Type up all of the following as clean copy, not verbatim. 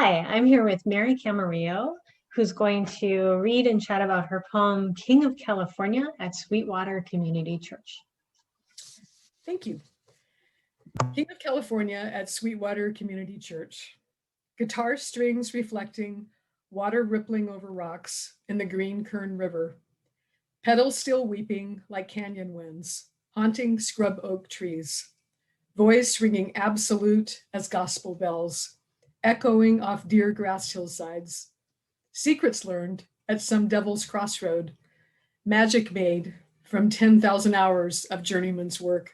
Hi, I'm here with Mary Camarillo, who's going to read and chat about her poem, King of California at Sweetwater Community Church. Thank you. King of California at Sweetwater Community Church. Guitar strings reflecting, water rippling over rocks in the green Kern River. Petals still weeping like canyon winds, haunting scrub oak trees. Voice ringing absolute as gospel bells, echoing off deer grass hillsides. Secrets learned at some devil's crossroad, magic made from 10,000 hours of journeyman's work.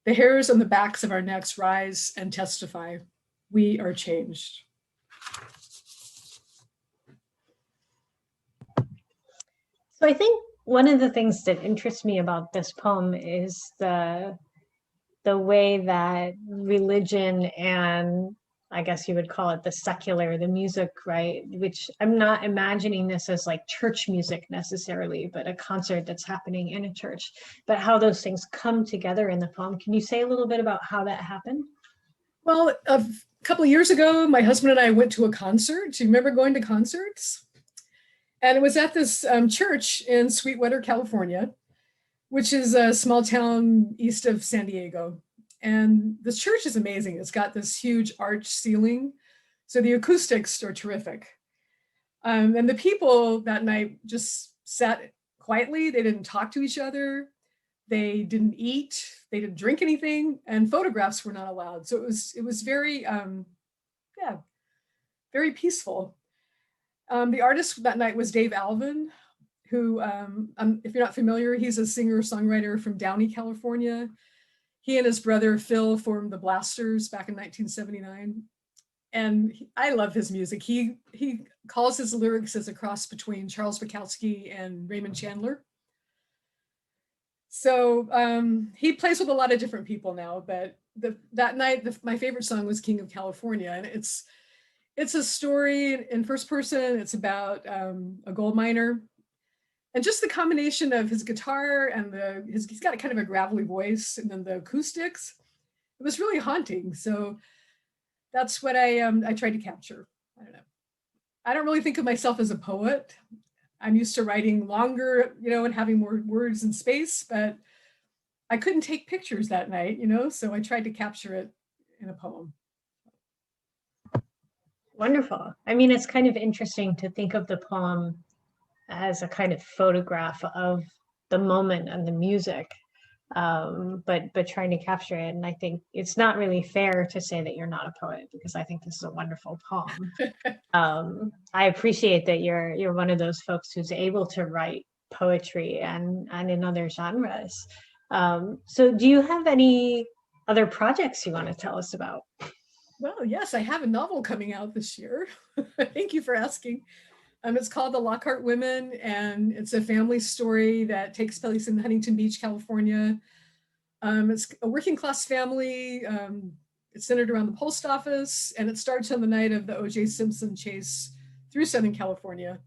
The hairs on the backs of our necks rise and testify. We are changed. So I think one of the things that interests me about this poem is the way that religion and I guess you would call it the secular, the music, right? Which I'm not imagining this as like church music necessarily, but a concert that's happening in a church, but how those things come together in the poem. Can you say a little bit about how that happened? Well, a couple of years ago, my husband and I went to a concert. Do you remember going to concerts? And it was at this church in Sweetwater, California, which is a small town east of San Diego. And this church is amazing. It's got this huge arch ceiling. So the acoustics are terrific. And the people that night just sat quietly. They didn't talk to each other. They didn't eat. They didn't drink anything. And photographs were not allowed. So it was very, very peaceful. The artist that night was Dave Alvin, who, if you're not familiar, he's a singer-songwriter from Downey, California. He and his brother Phil formed the Blasters back in 1979. And I love his music. He calls his lyrics as a cross between Charles Bukowski and Raymond Chandler. So he plays with a lot of different people now, but that night, my favorite song was King of California. And it's a story in first person. It's about a gold miner. And just the combination of his guitar and he's got a kind of a gravelly voice, and then the acoustics, it was really haunting. So that's what I tried to capture. I don't know. I don't really think of myself as a poet. I'm used to writing longer, and having more words and space, but I couldn't take pictures that night, so I tried to capture it in a poem. Wonderful. I mean, it's kind of interesting to think of the poem as a kind of photograph of the moment and the music, but trying to capture it. And I think it's not really fair to say that you're not a poet, because I think this is a wonderful poem. I appreciate that you're one of those folks who's able to write poetry and in other genres. So do you have any other projects you want to tell us about? Well, yes, I have a novel coming out this year. Thank you for asking. It's called The Lockhart Women, and it's a family story that takes place in Huntington Beach, California. It's a working class family. It's centered around the post office, and it starts on the night of the O.J. Simpson chase through Southern California,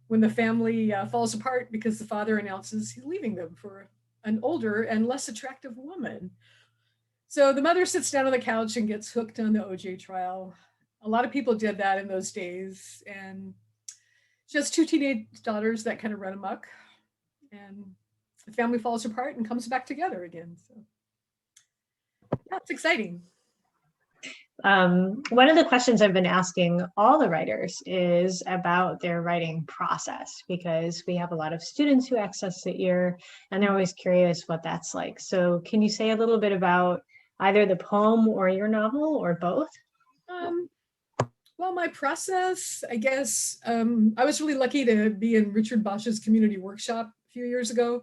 when the family falls apart because the father announces he's leaving them for an older and less attractive woman. So the mother sits down on the couch and gets hooked on the O.J. trial. A lot of people did that in those days, and she has two teenage daughters that kind of run amok, and the family falls apart and comes back together again. So yeah, it's exciting. One of the questions I've been asking all the writers is about their writing process, because we have a lot of students who access the ear, and they're always curious what that's like. So can you say a little bit about either the poem or your novel, or both? Well, my process, I guess, I was really lucky to be in Richard Bosch's community workshop a few years ago.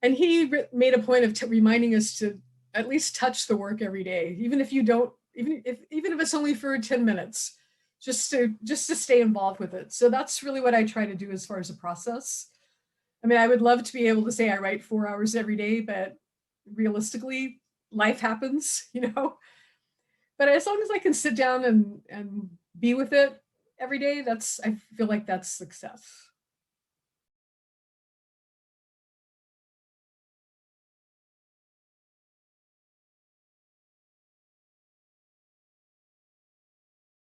And he made a point of reminding us to at least touch the work every day, even if you don't, even if it's only for 10 minutes, just to stay involved with it. So that's really what I try to do as far as a process. I mean, I would love to be able to say I write 4 hours every day, but realistically, life happens, But as long as I can sit down and be with it every day, I feel like that's success.